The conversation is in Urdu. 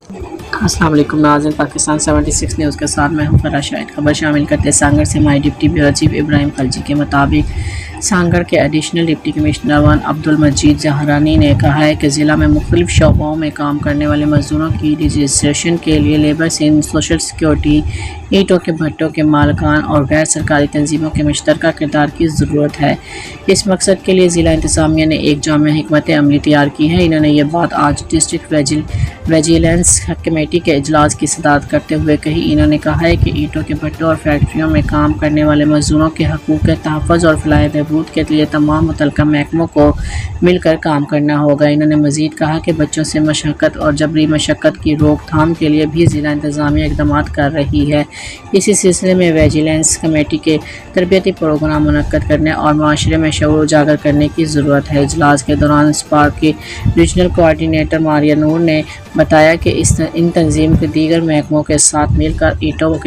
السلام علیکم ناظرین، پاکستان 76 نیوز کے ساتھ میں ہوں فرا شاہد۔ خبر شامل کرتے سانگڑ سے ہمارے ڈپٹی بیورو چیف ابراہیم خلجی کے مطابق سانگڑ کے additional deputy commissioner 1 Abdul Majeed Zahrani نے کہا ہے کہ ضلع میں مختلف شعبوں میں کام کرنے والے مزدوروں کی رجسٹریشن کے لیے لیبر ان سوشل سیکورٹی، اینٹوں کے بھٹوں کے مالکان اور غیر سرکاری تنظیموں کے مشترکہ کردار کی ضرورت ہے۔ اس مقصد کے لیے ضلع انتظامیہ نے ایک جامع حکمت عملی تیار کی ہے۔ انہوں نے یہ بات آج ڈسٹرکٹ ویجیلنس کمیٹی کے اجلاس کی صدارت کرتے ہوئے کہی۔ انہوں نے کہا ہے کہ اینٹوں کے بھٹوں اور فیکٹریوں میں کام کرنے والے مزدوروں کے حقوق کے تحفظ اور فلاح بہبود کے لیے تمام متعلقہ محکموں کو مل کر کام کرنا ہوگا۔ انہوں نے مزید کہا کہ بچوں سے مشقت اور جبری مشقت کی روک تھام کے لیے بھی ضلع انتظامیہ اقدامات کر رہی ہے۔ اسی سلسلے میں ویجیلنس کمیٹی کے تربیتی پروگرام منعقد کرنے اور معاشرے میں شعور اجاگر کرنے کی ضرورت ہے۔ اجلاس کے دوران اسپارک کی ریجنل کوآرڈینیٹر ماریہ نور نے بتایا کہ ان تنظیم کے دیگر محکموں کے ساتھ مل کر اینٹوں کے